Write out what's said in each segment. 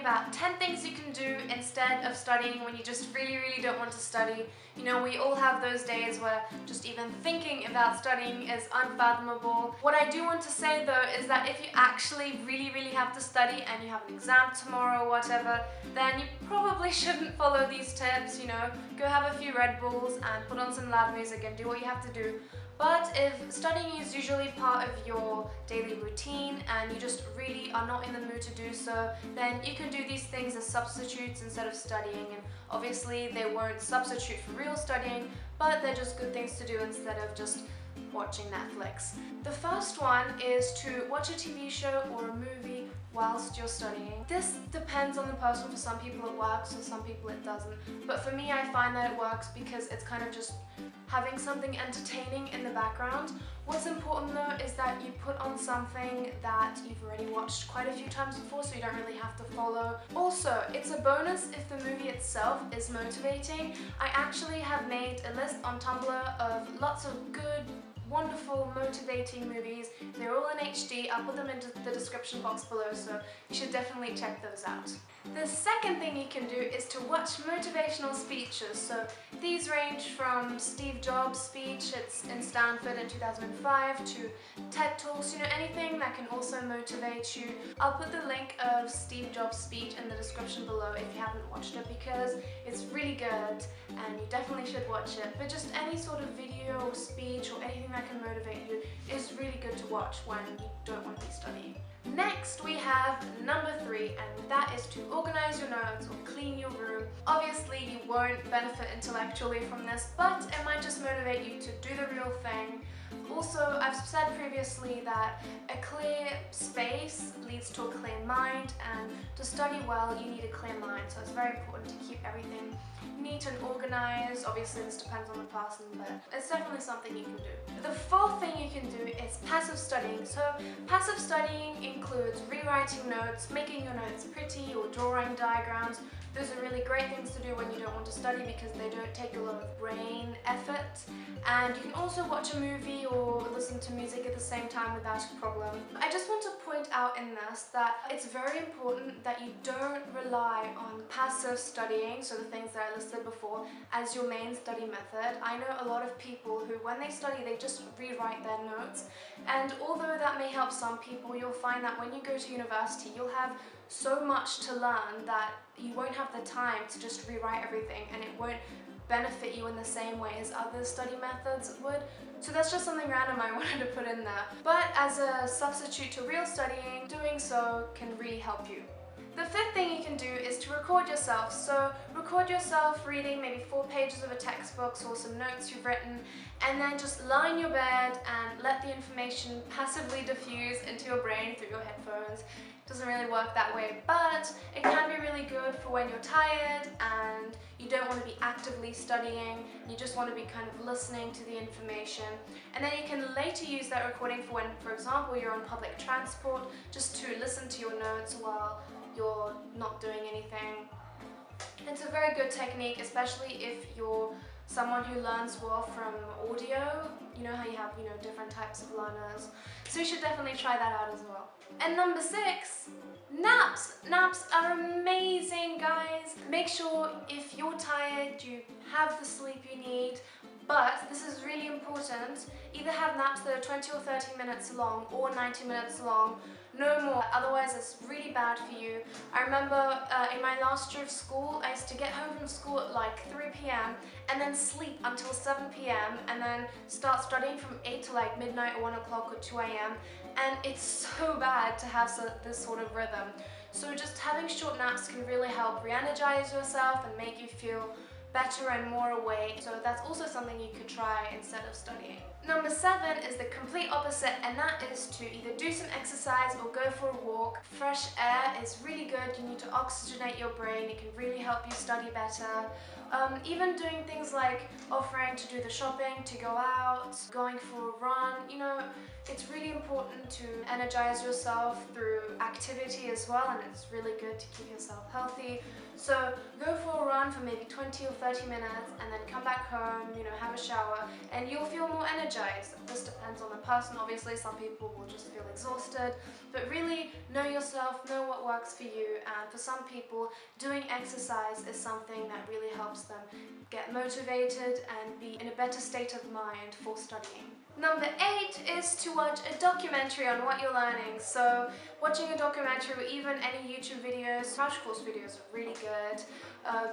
about 10 things you can do instead of studying when you just really don't want to study. You know, we all have those days where just even thinking about studying is unfathomable. What I do want to say though is that if you actually really have to study and you have an exam tomorrow or whatever, then you probably shouldn't follow these tips, you know. Go have a few Red Bulls and put on some loud music and do what you have to do. But if studying is usually part of your daily routine and you just really are not in the mood to do so, then you can do these things as substitutes instead of studying. And obviously they won't substitute for real studying, but they're just good things to do instead of just watching Netflix. The first one is to watch a TV show or a movie whilst you're studying. This depends on the person. For some people it works, for some people it doesn't. But for me, I find that it works because it's kind of just having something entertaining in the background. What's important though is that you put on something that you've already watched quite a few times before, so you don't really have to follow. Also, it's a bonus if the movie itself is motivating. I actually have made a list on Tumblr of lots of good, wonderful, motivating movies. They're all in HD. I'll put them into the description box below, so you should definitely check those out. The second thing you can do is to watch motivational speeches. So these range from Steve Jobs' speech in Stanford in 2005 to TED Talks, you know, anything that can also motivate you. I'll put the link of Steve Jobs' speech in the description below if you haven't watched it, because it's really good and you definitely should watch it. But just any sort of video or speech or anything that can motivate you is really good to watch when you don't want to be studying. Next we have number 3, and that is to organize your notes or clean your room. Obviously you won't benefit intellectually from this, but it might just motivate you to do the real thing. Also, I've said previously that a clear space leads to a clear mind, and to study well you need a clear mind, so it's very important to keep everything neat and organized. Obviously this depends on the person, but it's definitely something you can do. The fourth thing you can do is passive studying. So passive studying includes rewriting notes, making your notes pretty, or drawing diagrams. Those are really great things to do when you don't want to study because they don't take a lot of brain effort. And you can also watch a movie or listen to music at the same time without a problem. I just want to point out in this that it's very important that you don't rely on passive studying, so the things that I listed before, as your main study method. I know a lot of people who, when they study, they just rewrite their notes. And although that may help some people, you'll find that when you go to university, you'll have so much to learn that you won't have the time to just rewrite everything, and it won't benefit you in the same way as other study methods would. So that's just something random I wanted to put in there. But as a substitute to real studying, doing so can really help you. The fifth thing you can do is to record yourself. So record yourself reading maybe 4 pages of a textbook or some notes you've written, and then just lie in your bed and let the information passively diffuse into your brain through your headphones. It doesn't really work that way, but it can be really good for when you're tired and you don't want to be actively studying, you just want to be kind of listening to the information. And then you can later use that recording for when, for example, you're on public transport, just to listen to your notes while you're not doing anything. It's a very good technique, especially if you're someone who learns well from audio. You know how you have, you know, different types of learners. So you should definitely try that out as well. And number 6, naps. Naps are amazing, guys. Make sure if you're tired, you have the sleep you need. But this is really important, either have naps that are 20 or 30 minutes long or 90 minutes long, no more, otherwise it's really bad for you. I remember in my last year of school, I used to get home from school at like 3 p.m. and then sleep until 7 p.m. and then start studying from 8 to like midnight or 1 o'clock or 2 a.m. and it's so bad to have this sort of rhythm. So just having short naps can really help re-energize yourself and make you feel better and more awake, so that's also something you could try instead of studying. Number 7 is the complete opposite, and that is to either do some exercise or go for a walk. Fresh air is really good. You need to oxygenate your brain. It can really help you study better. Even doing things like offering to do the shopping, to go out, going for a run, you know, it's really important to energize yourself through activity as well, and it's really good to keep yourself healthy. So go for a run for maybe 20 or 30 minutes and then come back home, you know, have a shower, and you'll feel more energized. This depends on the person, obviously. Some people will just feel exhausted, but really know yourself, know what works for you, and for some people, doing exercise is something that really helps them get motivated and be in a better state of mind for studying. Number 8 is to watch a documentary on what you're learning. So watching a documentary or even any YouTube videos, crash course videos are really good.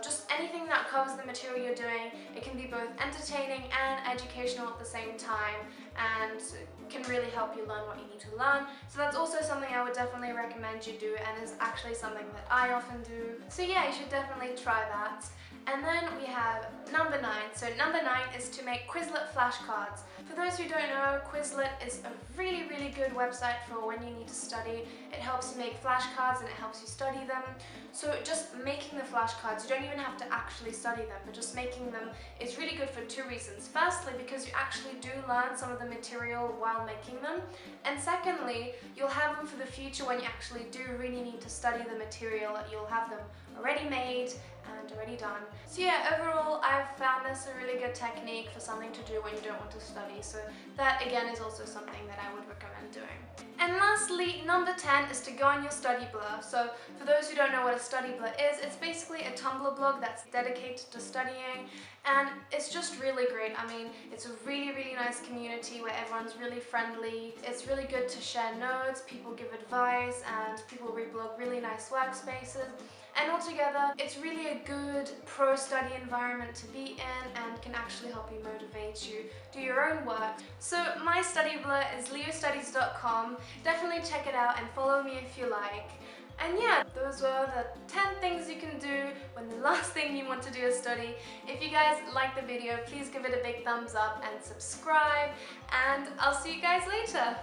Just anything that covers the material you're doing. It can be both entertaining and educational at the same time, and can really help you learn what you need to learn. So that's also something I would definitely recommend you do, and is actually something that I often do. So yeah, you should definitely try that. And then we have number 9. So number 9 is to make Quizlet flashcards. For those who don't know, Quizlet is a really, really good website for when you need to study. It helps you make flashcards and it helps you study them. So just making the flashcards, you don't even have to actually study them, but just making them is really good for 2 reasons. Firstly, because you actually do learn some of the material while making them. And secondly, you'll have them for the future when you actually do really need to study the material. You'll have them already made and already done. So yeah, overall I've found this a really good technique for something to do when you don't want to study. So that again is also something that I would recommend doing. And lastly, number 10 is to go on your study blur. So for those who don't know what a study blur is, it's basically a Tumblr blog that's dedicated to studying, and it's just really great. I mean, it's a really, really nice community where everyone's really friendly. It's really good to share notes, people give advice, and people reblog really nice workspaces. And altogether, it's really a good pro-study environment to be in and can actually help you motivate you do your own work. So my study blur is leostudies.com. Definitely check it out and follow me if you like. And yeah, those were the 10 things you can do when the last thing you want to do is study. If you guys like the video, please give it a big thumbs up and subscribe, and I'll see you guys later.